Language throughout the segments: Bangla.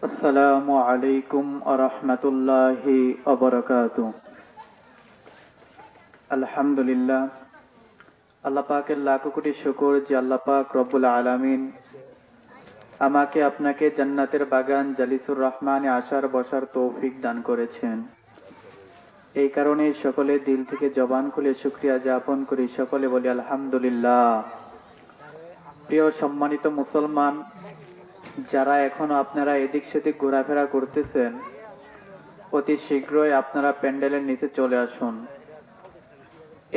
আসসালামু আলাইকুম ওয়া রাহমাতুল্লাহি ওয়া বারাকাতুহু। আলহামদুলিল্লাহ, আল্লাহ পাকের লাখো কোটি শুকর যে আল্লাহ পাক রব্বুল আলামিন আমাকে আপনাকে জান্নাতের বাগান জালিসুর রহমানে আসার বসার তৌফিক দান করেছেন। এই কারণে সকলে দিল থেকে জবান খুলে শুকরিয়া জ্ঞাপন করি, সকলে বলি আলহামদুলিল্লাহ। প্রিয় সম্মানিত মুসলমান, যারা এখনো আপনারা এদিক সেদিক ঘোরাফেরা করতেছেন, অতি শীঘ্রই আপনারা প্যান্ডেলের নিচে চলে আসুন।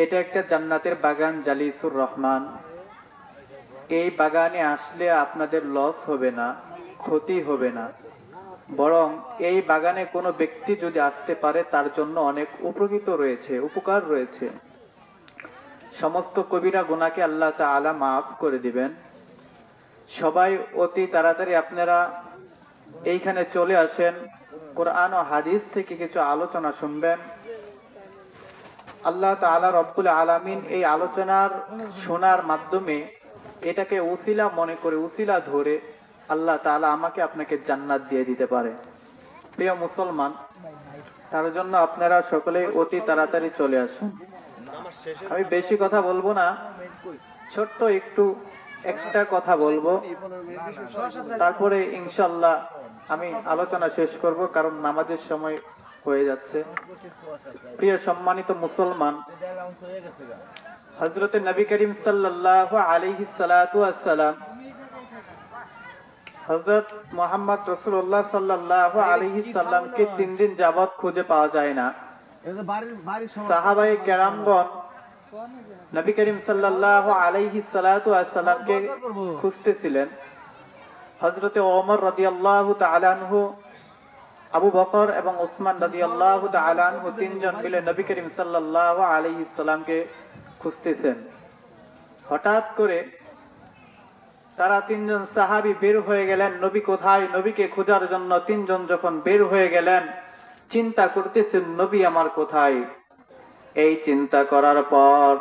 এটা একটা জান্নাতের বাগান জালিসুর রহমান। এই বাগানে আসলে আপনাদের লস হবে না, ক্ষতি হবে না, বরং এই বাগানে কোনো ব্যক্তি যদি আসতে পারে তার জন্য অনেক উপকৃত রয়েছে, উপকার রয়েছে। সমস্ত কবিরা গুনাহকে আল্লাহ তাআলা মাফ করে দিবেন। সবাই অতি তাড়াতাড়ি আপনারা এইখানে চলে আসেন, কোরআন ও হাদিস থেকে কিছু আলোচনা শুনবেন। আল্লাহ তাআলা রব্বুল আলামিন এই আলোচনার শোনার মাধ্যমে এটাকে উসিলা মনে করে, উসিলা ধরে আল্লাহ তাআলা আমাকে আপনাকে জান্নাত দিয়ে দিতে পারে। প্রিয় মুসলমান, তার জন্য আপনারা সকলে অতি তাড়াতাড়ি চলে আসুন। আমি বেশি কথা বলবো না, ছোট্ট একটু একটা কথা বলবো, তারপরে ইনশাআল্লাহ আমি আলোচনা শেষ করব, কারণ নামাজের সময় হয়ে যাচ্ছে। প্রিয় সম্মানিত মুসলমান, হযরত নবী করিম সাল্লাল্লাহু আলাইহি সাল্লাতু ওয়াস সালাম, হযরত মুহাম্মদ রাসূলুল্লাহ সাল্লাল্লাহু আলাইহি সাল্লামকে 3 দিন যাবত খুঁজে পাওয়া যায় না। সাহাবায়ে কেরামগণ নবী করিম সাল্লাল্লাহু আলাইহি সাল্লাতু ওয়াস সালামকে খুঁজতেছিলেন। হযরত ওমর রাদিয়াল্লাহু তাআলা আনহু, আবু বকর এবং উসমান রাদিয়াল্লাহু তাআলা আনহু তিনজন মিলে নবী করিম সাল্লাল্লাহু আলাইহি সাল্লামকে খুঁজতেছেন। হঠাৎ করে তারা তিনজন সাহাবী বের হয়ে গেলেন, নবী কোথায়, নবীকে খোঁজার জন্য তিনজন যখন বের হয়ে গেলেন, চিন্তা করতেছেন নবী আমার কোথায়। এই চিন্তা করার পর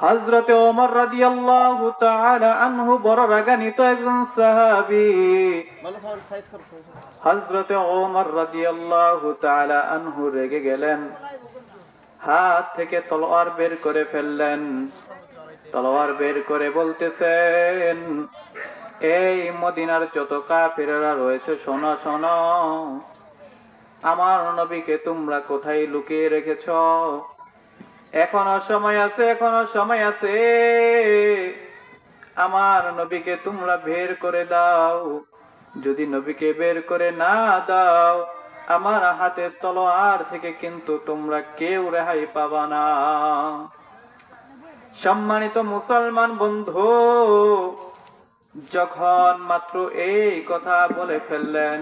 হযরত ওমর রাদিয়াল্লাহু তাআলা আনহু বড় রাগান্বিত একজন সাহাবী, হযরত ওমর রাদিয়াল্লাহু তাআলা আনহু রেগে গেলেন, হাত থেকে তলোয়ার বের করে ফেললেন। তলোয়ার বের করে বলতেছেন, এই মদিনার যত কাফিররা রয়েছে, শোনো শোনো, আমার নবীকে তোমরা কোথায় লুকিয়ে রেখেছো? এখনো সময় আছে, এখনো সময় আছে, আমার নবীকে তোমরা বের করে দাও। যদি নবীকে বের করে না দাও, আমার হাতের তলোয়ার থেকে কিন্তু তোমরা কেউ রেহাই পাবা না। সম্মানিত মুসলমান বন্ধু, যখন মাত্র এই কথা বলে ফেললেন,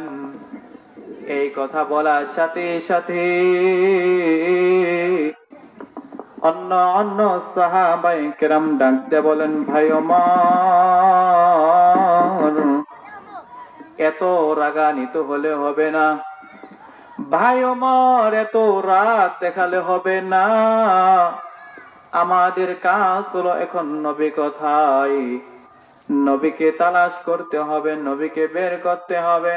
এই কথা বলার সাথে সাথে অন্য অন্য সাহাবায়ে কেরাম ডাক দিয়ে বলেন, ভাই ওমর, এত রাগান্বিত হলে হবে না। ভাই ওমর, এত রাগ দেখালে হবে না। আমাদের কাজ হলো এখন নবী কোথায়, নবীকে তালাশ করতে হবে, নবীকে বের করতে হবে।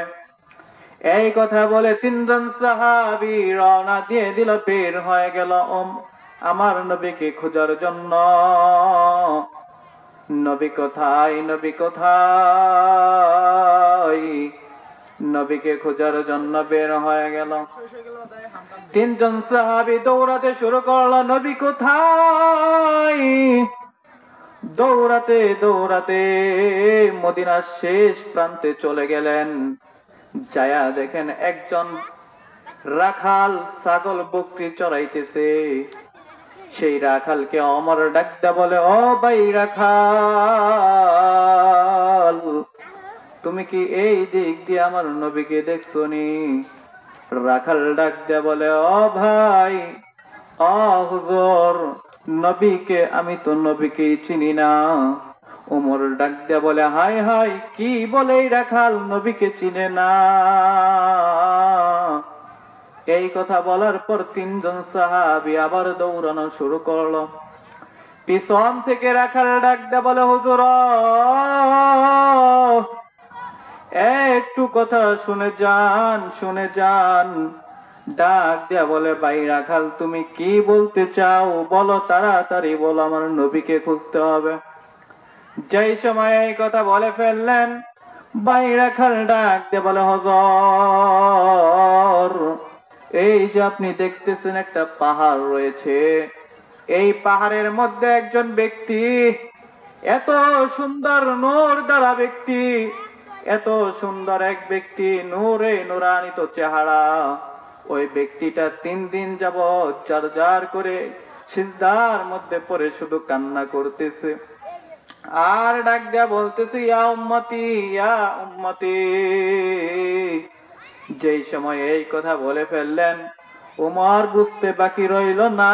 এই কথা বলে তিনজন সাহাবী রওনা দিয়ে দিল, বের হয়ে গেল আমার নবীকে খোঁজার জন্য। নবী কোথায়, নবী কোথায়, নবীকে খোঁজার জন্য বের হয়ে গেল। তিনজন সাহাবী দৌড়াতে শুরু করলো, নবী কোথায়। দৌড়াতে দৌড়াতে মদিনার শেষ প্রান্তে চলে গেলেন। যায়া দেখেন একজন রাখাল ছাগল বকরি চড়াইতেছে। সেই রাখালকে ওমর ডাকতে বলে, ও ভাই রাখাল, তুমি কি এই দিক দিয়ে আমার নবীকে দেখছো নি? রাখাল ডাক দিয়ে বলে, ও ভাই, ও হুজুর, নবীকে আমি তো নবীকে চিনি না। ওমর ডাক দিয়ে বলে, হাই হাই, কি বলে রাখাল নবীকে চিনে না? এই কথা বলার পর তিনজন সাহাবী আবার দৌড়ানো শুরু করলো। পিছন থেকে রাখাল ডাক দিয়ে বলে, হুজুর, একটু কথা শুনে যান, শুনে যান। ডাক দিয়া বলে, ভাই রাখাল তুমি কি বলতে চাও বলো, তাড়াতাড়ি বলো, আমার নবীকে খুঁজতে হবে। যেই সময় এই কথা বলে ফেললেন, ভাই রাখাল ডাক দিয়ে বলে, হযরত এই যে আপনি দেখতেছেন একটা পাহাড় রয়েছে, এই পাহাড়ের মধ্যে একজন ব্যক্তি, এত সুন্দর নূর দ্বারা ব্যক্তি, এত সুন্দর এক ব্যক্তি, নূরে নূরান্বিত চেহারা, ওই ব্যক্তিটা 3 দিন যাবৎ জার জার করে সিজদার মধ্যে পড়ে শুধু কান্না করতেছে আর ডাক দেয়া বলতেছে, ইয়া উম্মতি, ইয়া উম্মতি। যেই সময় এই কথা বলে ফেললেন, ওমর বুঝতে বাকি রইল না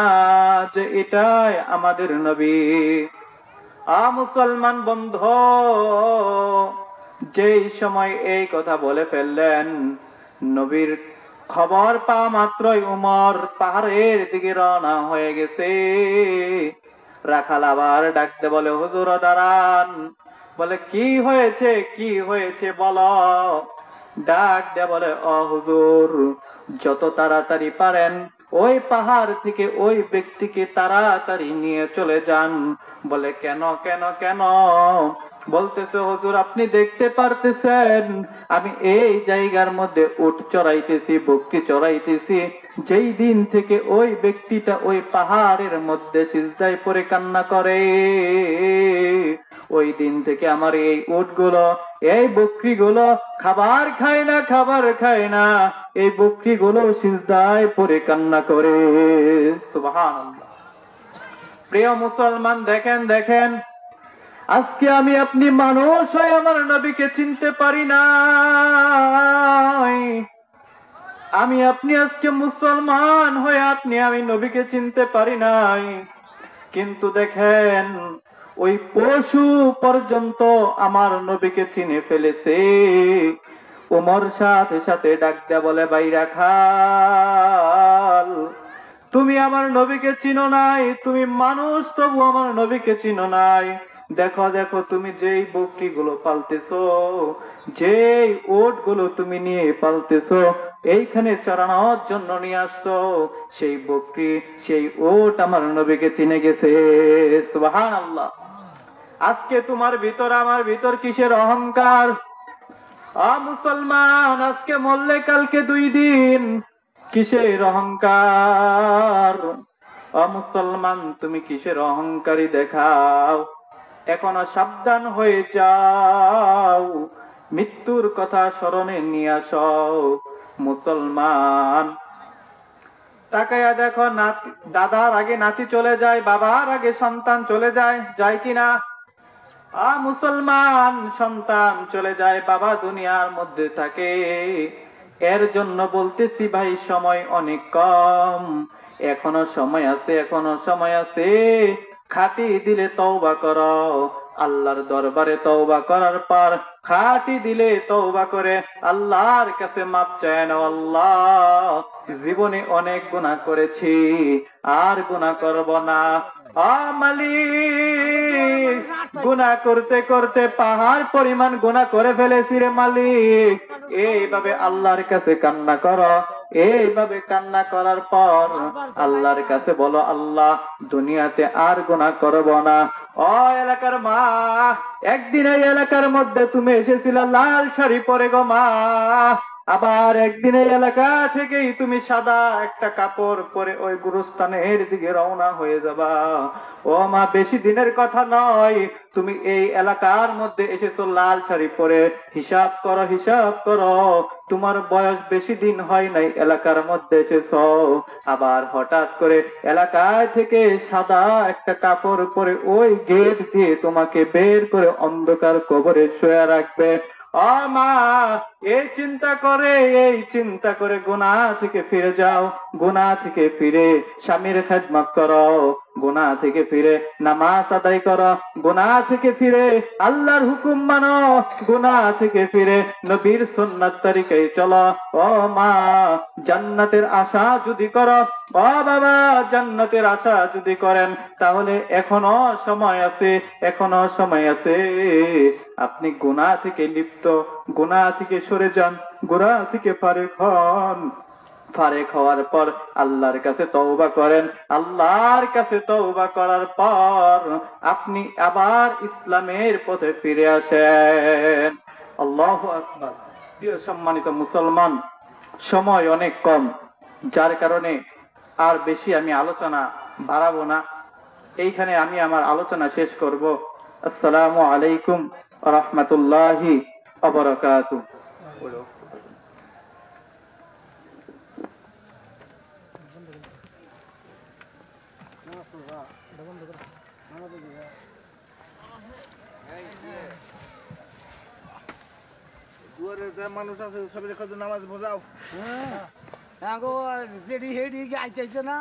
যে এটাই আমাদের নবী। মুসলমান বন্ধু, যেই সময় এই কথা বলে ফেললেন, নবীর খবর পাওয়া মাত্রই উমর পাহাড়ের দিকে রওনা হয়ে গেছে। রাখাল আবার ডাকতে বলে, হুজুর দাঁড়ান। বলে, কি হয়েছে, কি হয়েছে বলো। ডাক দে বলে, ও হুজুর, যত তাড়াতাড়ি পারেন ওই পাহাড় থেকে ওই ব্যক্তিকে তাড়াতাড়ি নিয়ে চলে যান। বলে, কেন কেন কেন? বলতেছে, হুজুর আপনি দেখতে পারতেছেন আমি এই জায়গার মধ্যে উট চড়াইতেছি, বকরি চড়াইতেছি। যেই দিন থেকে ওই ব্যক্তিটা ওই পাহাড়ের মধ্যে সিজদায় পড়ে কান্না করে, ওই দিন থেকে আমার এই উটগুলো, এই বকরিগুলো খাবার খায় না, খাবার খায় না। এই বকরিগুলো সিজদায় পড়ে কান্না করে। সুবহানাল্লাহ। প্রিয় মুসলমান, দেখেন দেখেন, আজকে আমি আপনি মানুষ হয়ে আমার নবীকে চিনতে পারি না। আমি আপনি আজকে মুসলমান হয়ে আমি নবীকে চিনতে পারি নাই। কিন্তু দেখেন, ওই পশু পর্যন্ত আমার নবীকে চিনে ফেলেছে। ওমর সাথে সাথে ডাক দেয়া বলে, ভাই রাখাল তুমি আমার নবীকে চিনো নাই, তুমি মানুষ তবু আমার নবীকে চিনো নাই। দেখো দেখো, তুমি যেই বকরি গুলো পালতেছো, যেই ওট গুলো তুমি নিয়ে পালতেছো, এইখানে চড়ানোর জন্য নিয়ে আসছো, সেই বকরি, সেই ওট আমার নবীকে চিনে গেছে। সুবহানাল্লাহ। আজকে তোমার ভিতর আমার ভিতর কিসের অহংকার? মুসলমান, আজকে মরলে কালকে 2 দিন, কিসের অহংকার? মুসলমান, তুমি কিসের অহংকারী দেখাও? এখনো সাবধান হয়ে যাও, মৃত্যুর কথা স্মরণে নিয়ে আসো। মুসলমান, তাকায়া দেখো, দাদার আগে নাতি চলে যায়, বাবার আগে সন্তান চলে যায়, যায় কিনা? মুসলমান, সন্তান চলে যায়, বাবা দুনিয়ার মধ্যে থাকে। এর জন্য বলতেছি ভাই, সময় অনেক কম, এখনো সময় আছে, এখনো সময় আছে। খাঁটি দিলে তওবা করো, আল্লাহর দরবারে তওবা করার পর খাঁটি দিলে তওবা করে আল্লাহর কাছে মাপ চায় না। আল্লাহ, জীবনে অনেক গুনাহ করেছি, আর গুনাহ করব না। মালিক, গুনাহ করতে করতে পাহাড় পরিমাণ গুনাহ করে ফেলেছি রে মালিক। এইভাবে আল্লাহর কাছে কান্না করো। এইভাবে কান্না করার পর আল্লাহর কাছে বলো, আল্লাহ দুনিয়াতে আর গুনাহ করব না। ও এলাকার মা, একদিন এই এলাকার মধ্যে তুমি এসেছিলে লাল শাড়ি পরে গো মা, আবার একদিন এই এলাকা থেকেই তুমি সাদা একটা কাপড় পরে ওই গুরুস্থানের দিকে রওনা হয়ে যাবা। ও মা, বেশি দিনের কথা নয়, তুমি এই এলাকার মধ্যে এসেছো লাল শাড়ি পরে। হিসাব করো, হিসাব করো, তোমার বয়স বেশি দিন হয় নাই এলাকার মধ্যে এসেছো। আবার হঠাৎ করে এলাকায় থেকে সাদা একটা কাপড় পরে ওই গেট দিয়ে তোমাকে বের করে অন্ধকার কবরে শুয়ে রাখবে। মা, এই চিন্তা করে গুনাহ থেকে ফিরে যাও। গুনাহ থেকে ফিরে স্বামীর খেদমত করো, গুনাহ থেকে ফিরে নামাজ আদায় করো, গুনাহ থেকে ফিরে আল্লাহর হুকুম মানো, গুনাহ থেকে ফিরে নবীর সুন্নাত তরিকায় চলো। ও মা, জান্নাতের আশা যদি করো, ও বাবা, জান্নাতের আশা যদি করেন তাহলে এখনো সময় আছে, এখনো সময় আছে। আপনি গুনাহ থেকে লিপ্ত, গুনাহ থেকে সরে যান, গুনাহ থেকে ফারেক হন। ফারেক হওয়ার পর আল্লাহর কাছে তওবা করেন। আল্লাহর কাছে তওবা করার পর আপনি আবার ইসলামের পথে ফিরে আসেন। আল্লাহু আকবার। প্রিয় সম্মানিত মুসলমান, সময় অনেক কম, যার কারণে আর বেশি আমি আলোচনা বাড়াবো না। এইখানে আমি আমার আলোচনা শেষ করব। আসসালামু আলাইকুম ওয়া রাহমাতুল্লাহি ওয়া বারাকাতুহু। দুয়ারে যে মানুষ আছে সবাই নামাজ বোঝাও। হ্যাঁ, রেডি হেডি আইতেছে না।